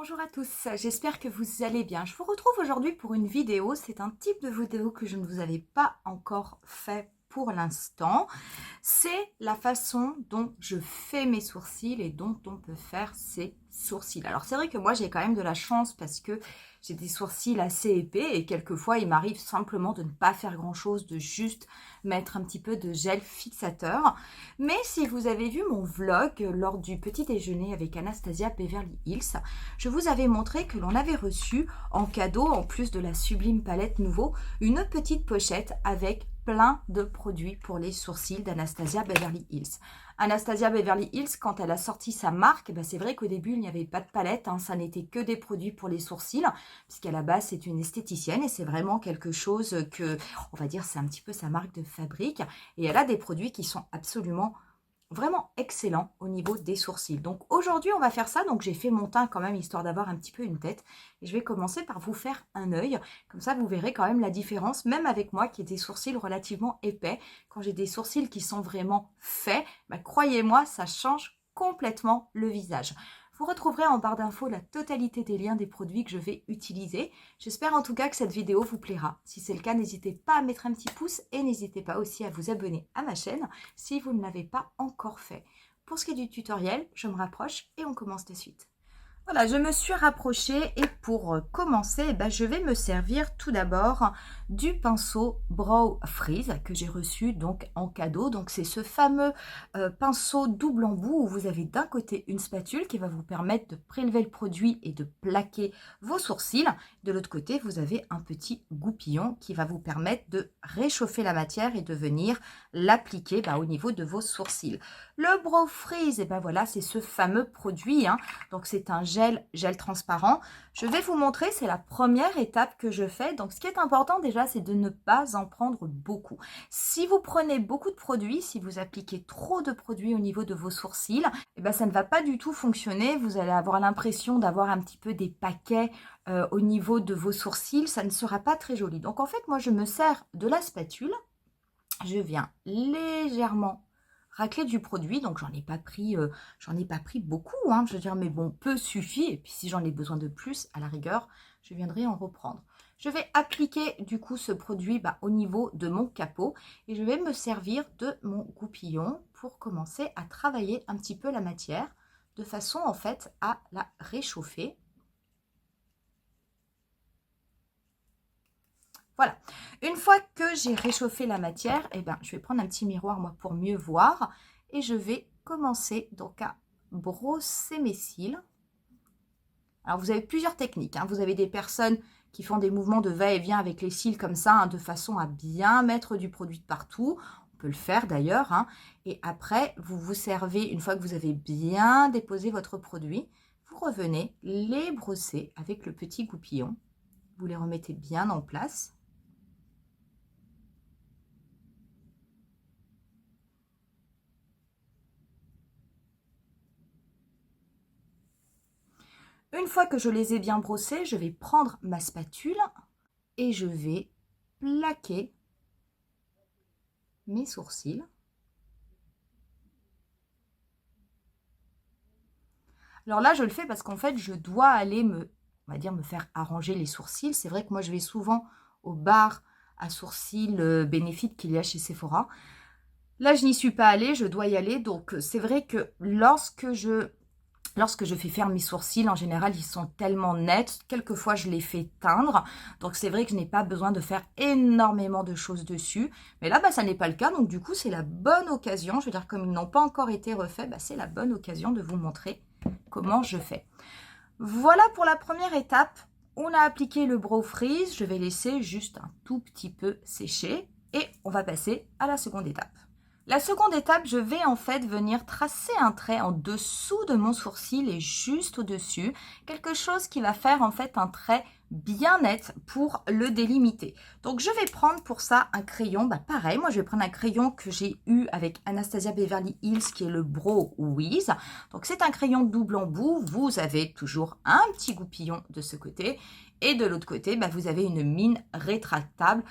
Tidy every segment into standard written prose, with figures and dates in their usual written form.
Bonjour à tous, j'espère que vous allez bien. Je vous retrouve aujourd'hui pour une vidéo. C'est un type de vidéo que je ne vous avais pas encore fait pour l'instant. C'est la façon dont je fais mes sourcils et dont on peut faire ses sourcils. Alors c'est vrai que moi j'ai quand même de la chance parce que j'ai des sourcils assez épais et quelquefois il m'arrive simplement de ne pas faire grand chose, de juste mettre un petit peu de gel fixateur. Mais si vous avez vu mon vlog lors du petit déjeuner avec Anastasia Beverly Hills, je vous avais montré que l'on avait reçu en cadeau, en plus de la sublime palette Nouveau, une petite pochette avec plein de produits pour les sourcils d'Anastasia Beverly Hills. Anastasia Beverly Hills, quand elle a sorti sa marque, c'est vrai qu'au début, il n'y avait pas de palette, ça n'était que des produits pour les sourcils, puisqu'à la base, c'est une esthéticienne et c'est vraiment quelque chose que, on va dire, c'est un petit peu sa marque de fabrique. Et elle a des produits qui sont absolument vraiment excellent au niveau des sourcils. Donc aujourd'hui on va faire ça, donc j'ai fait mon teint quand même histoire d'avoir un petit peu une tête et je vais commencer par vous faire un œil, comme ça vous verrez quand même la différence, même avec moi qui ai des sourcils relativement épais. Quand j'ai des sourcils qui sont vraiment faits, croyez-moi, ça change complètement le visage. Vous retrouverez en barre d'infos la totalité des liens des produits que je vais utiliser. J'espère en tout cas que cette vidéo vous plaira. Si c'est le cas, n'hésitez pas à mettre un petit pouce et n'hésitez pas aussi à vous abonner à ma chaîne si vous ne l'avez pas encore fait. Pour ce qui est du tutoriel, je me rapproche et on commence de suite. Voilà, je me suis rapprochée et pour commencer, je vais me servir tout d'abord du pinceau Brow Freeze que j'ai reçu donc en cadeau. Donc c'est ce fameux pinceau double embout où vous avez d'un côté une spatule qui va vous permettre de prélever le produit et de plaquer vos sourcils. De l'autre côté, vous avez un petit goupillon qui va vous permettre de réchauffer la matière et de venir l'appliquer au niveau de vos sourcils. Le Brow Freeze, voilà, c'est ce fameux produit, donc c'est un gel transparent. Je vais vous montrer, c'est la première étape que je fais. Donc ce qui est important déjà, c'est de ne pas en prendre beaucoup. Si vous prenez beaucoup de produits, si vous appliquez trop de produits au niveau de vos sourcils, ça ne va pas du tout fonctionner. Vous allez avoir l'impression d'avoir un petit peu des paquets au niveau de vos sourcils. Ça ne sera pas très joli. Donc en fait, moi je me sers de la spatule. Je viens légèrement racler du produit, donc j'en ai pas pris beaucoup, je veux dire, mais bon, peu suffit, et puis si j'en ai besoin de plus, à la rigueur, je viendrai en reprendre. Je vais appliquer du coup ce produit au niveau de mon capot, et je vais me servir de mon goupillon pour commencer à travailler un petit peu la matière, de façon en fait à la réchauffer. Voilà, une fois que j'ai réchauffé la matière, je vais prendre un petit miroir moi pour mieux voir et je vais commencer donc à brosser mes cils. Alors vous avez plusieurs techniques, vous avez des personnes qui font des mouvements de va-et-vient avec les cils comme ça, de façon à bien mettre du produit de partout. On peut le faire d'ailleurs, et après vous vous servez, une fois que vous avez bien déposé votre produit, vous revenez les brosser avec le petit goupillon. Vous les remettez bien en place. Une fois que je les ai bien brossés, je vais prendre ma spatule et je vais plaquer mes sourcils. Alors là, je le fais parce qu'en fait, je dois aller on va dire, me faire arranger les sourcils. C'est vrai que moi, je vais souvent au bar à sourcils Benefit qu'il y a chez Sephora. Là, je n'y suis pas allée, je dois y aller. Donc, c'est vrai que lorsque je fais faire mes sourcils, en général, ils sont tellement nets. Quelquefois, je les fais teindre. Donc, c'est vrai que je n'ai pas besoin de faire énormément de choses dessus. Mais là, ça n'est pas le cas. Donc, du coup, c'est la bonne occasion. Je veux dire, comme ils n'ont pas encore été refaits, c'est la bonne occasion de vous montrer comment je fais. Voilà pour la première étape. On a appliqué le Brow Freeze. Je vais laisser juste un tout petit peu sécher. Et on va passer à la seconde étape. La seconde étape, je vais en fait venir tracer un trait en dessous de mon sourcil et juste au-dessus. Quelque chose qui va faire en fait un trait bien net pour le délimiter. Donc je vais prendre pour ça un crayon, pareil, moi je vais prendre un crayon que j'ai eu avec Anastasia Beverly Hills qui est le Brow Wiz. Donc c'est un crayon double embout, vous avez toujours un petit goupillon de ce côté et de l'autre côté, vous avez une mine rétractable.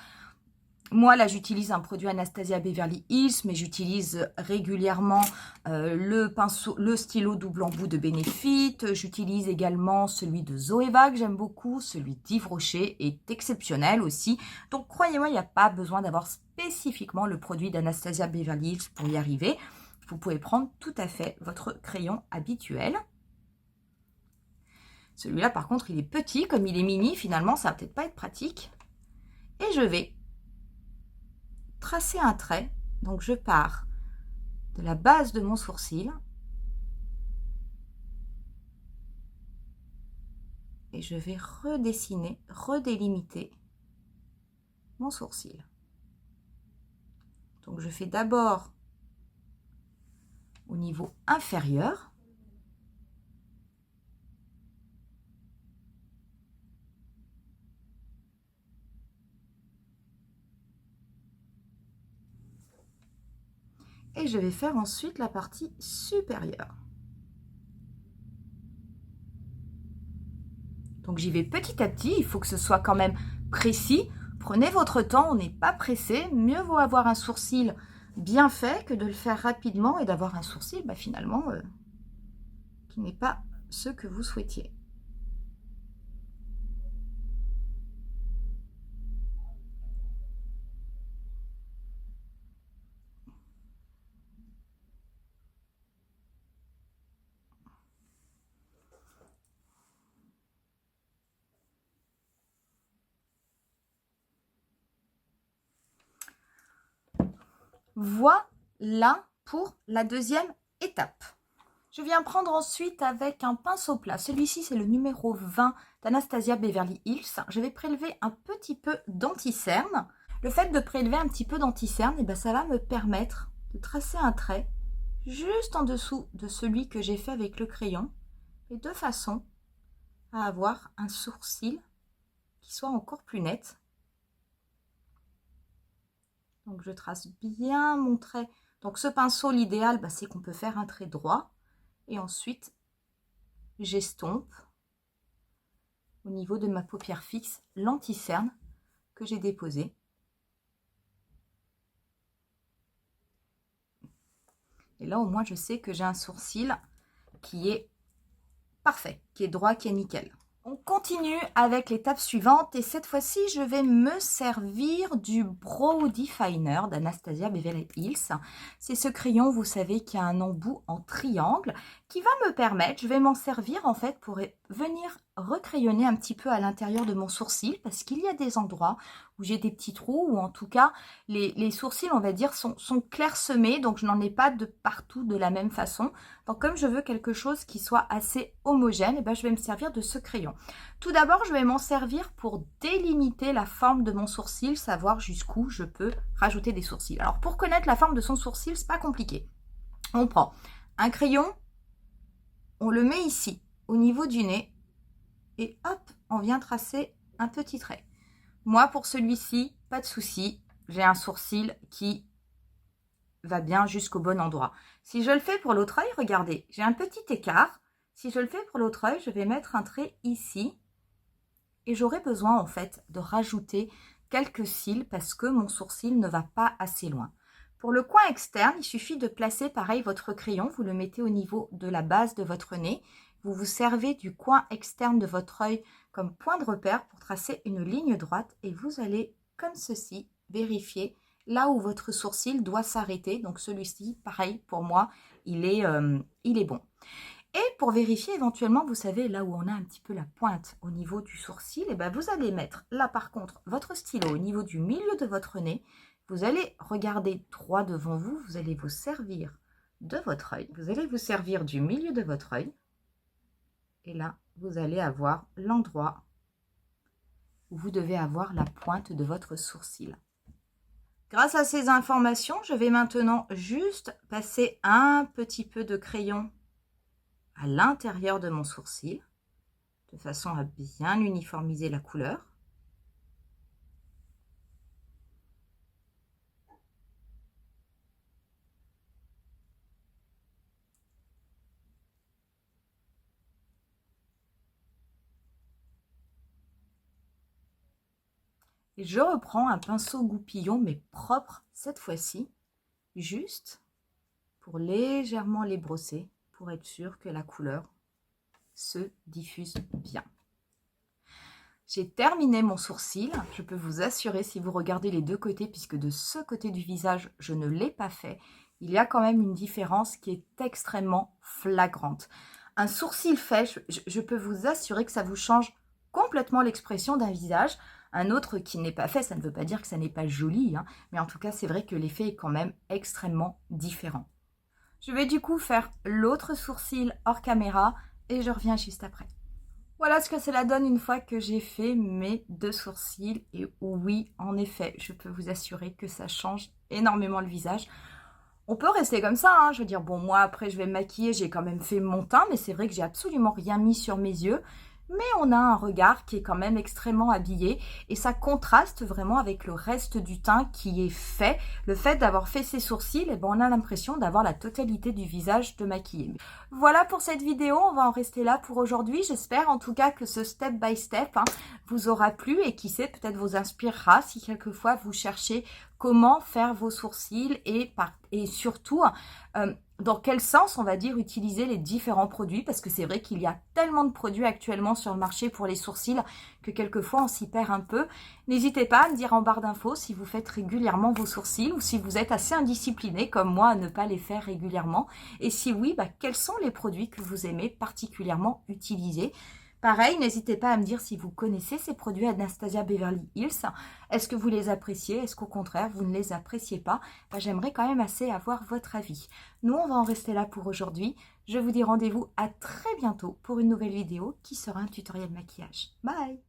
Moi, là, j'utilise un produit Anastasia Beverly Hills, mais j'utilise régulièrement le stylo double embout de Benefit. J'utilise également celui de Zoeva, que j'aime beaucoup. Celui d'Yves Rocher est exceptionnel aussi. Donc, croyez-moi, il n'y a pas besoin d'avoir spécifiquement le produit d'Anastasia Beverly Hills pour y arriver. Vous pouvez prendre tout à fait votre crayon habituel. Celui-là, par contre, il est petit. Comme il est mini, finalement, ça va peut-être pas être pratique. Et je vais tracer un trait. Donc, je pars de la base de mon sourcil et je vais redessiner, redélimiter mon sourcil. Donc, je fais d'abord au niveau inférieur. Et je vais faire ensuite la partie supérieure. Donc j'y vais petit à petit, il faut que ce soit quand même précis. Prenez votre temps, on n'est pas pressé. Mieux vaut avoir un sourcil bien fait que de le faire rapidement et d'avoir un sourcil finalement qui n'est pas ce que vous souhaitiez. Voilà pour la deuxième étape. Je viens prendre ensuite avec un pinceau plat. Celui-ci, c'est le numéro 20 d'Anastasia Beverly Hills. Je vais prélever un petit peu d'anti-cerne. Le fait de prélever un petit peu d'anti-cerne, ça va me permettre de tracer un trait juste en dessous de celui que j'ai fait avec le crayon, et de façon à avoir un sourcil qui soit encore plus net. Donc je trace bien mon trait. Donc ce pinceau, l'idéal, c'est qu'on peut faire un trait droit. Et ensuite, j'estompe au niveau de ma paupière fixe l'anti-cerne que j'ai déposé. Et là, au moins, je sais que j'ai un sourcil qui est parfait, qui est droit, qui est nickel. On continue avec l'étape suivante et cette fois-ci, je vais me servir du Brow Definer d'Anastasia Beverly Hills. C'est ce crayon, vous savez, qui a un embout en triangle qui va me permettre, je vais m'en servir en fait pour venir recrayonner un petit peu à l'intérieur de mon sourcil parce qu'il y a des endroits où j'ai des petits trous ou en tout cas les sourcils, on va dire, sont clairsemés, donc je n'en ai pas de partout de la même façon. Donc comme je veux quelque chose qui soit assez homogène, je vais me servir de ce crayon. Tout d'abord, je vais m'en servir pour délimiter la forme de mon sourcil, savoir jusqu'où je peux rajouter des sourcils. Alors pour connaître la forme de son sourcil, c'est pas compliqué. On prend un crayon, on le met ici, au niveau du nez, et hop, on vient tracer un petit trait. Moi, pour celui-ci, pas de souci, j'ai un sourcil qui va bien jusqu'au bon endroit. Si je le fais pour l'autre œil, regardez, j'ai un petit écart. Si je le fais pour l'autre œil, je vais mettre un trait ici. Et j'aurai besoin en fait de rajouter quelques cils parce que mon sourcil ne va pas assez loin. Pour le coin externe, il suffit de placer pareil votre crayon. Vous le mettez au niveau de la base de votre nez. Vous vous servez du coin externe de votre œil comme point de repère pour tracer une ligne droite. Et vous allez, comme ceci, vérifier là où votre sourcil doit s'arrêter. Donc celui-ci, pareil, pour moi, il est bon. Et pour vérifier éventuellement, vous savez, là où on a un petit peu la pointe au niveau du sourcil, vous allez mettre là par contre votre stylo au niveau du milieu de votre nez. Vous allez regarder droit devant vous, vous allez vous servir de votre œil. Vous allez vous servir du milieu de votre œil. Et là, vous allez avoir l'endroit où vous devez avoir la pointe de votre sourcil. Grâce à ces informations, je vais maintenant juste passer un petit peu de crayon à l'intérieur de mon sourcil, de façon à bien uniformiser la couleur. Et je reprends un pinceau goupillon, mais propre cette fois-ci, juste pour légèrement les brosser, pour être sûr que la couleur se diffuse bien. J'ai terminé mon sourcil. Je peux vous assurer, si vous regardez les deux côtés, puisque de ce côté du visage, je ne l'ai pas fait, il y a quand même une différence qui est extrêmement flagrante. Un sourcil fait, je peux vous assurer que ça vous change complètement l'expression d'un visage. Un autre qui n'est pas fait, ça ne veut pas dire que ça n'est pas joli, hein, mais en tout cas, c'est vrai que l'effet est quand même extrêmement différent. Je vais du coup faire l'autre sourcil hors caméra et je reviens juste après. Voilà ce que cela donne une fois que j'ai fait mes deux sourcils. Et oui, en effet, je peux vous assurer que ça change énormément le visage. On peut rester comme ça, hein. Je veux dire, bon, moi, après, je vais me maquiller, j'ai quand même fait mon teint, mais c'est vrai que j'ai absolument rien mis sur mes yeux. Mais on a un regard qui est quand même extrêmement habillé et ça contraste vraiment avec le reste du teint qui est fait. Le fait d'avoir fait ses sourcils, eh ben, on a l'impression d'avoir la totalité du visage de maquillé. Voilà pour cette vidéo, on va en rester là pour aujourd'hui. J'espère en tout cas que ce step by step vous aura plu et qui sait, peut-être vous inspirera si quelquefois vous cherchez comment faire vos sourcils et surtout dans quel sens, on va dire, utiliser les différents produits, parce que c'est vrai qu'il y a tellement de produits actuellement sur le marché pour les sourcils que quelquefois on s'y perd un peu. N'hésitez pas à me dire en barre d'infos si vous faites régulièrement vos sourcils ou si vous êtes assez indiscipliné comme moi à ne pas les faire régulièrement. Et si oui, quels sont les produits que vous aimez particulièrement utiliser? Pareil, n'hésitez pas à me dire si vous connaissez ces produits Anastasia Beverly Hills. Est-ce que vous les appréciez? Est-ce qu'au contraire, vous ne les appréciez pas? J'aimerais quand même assez avoir votre avis. Nous, on va en rester là pour aujourd'hui. Je vous dis rendez-vous à très bientôt pour une nouvelle vidéo qui sera un tutoriel maquillage. Bye!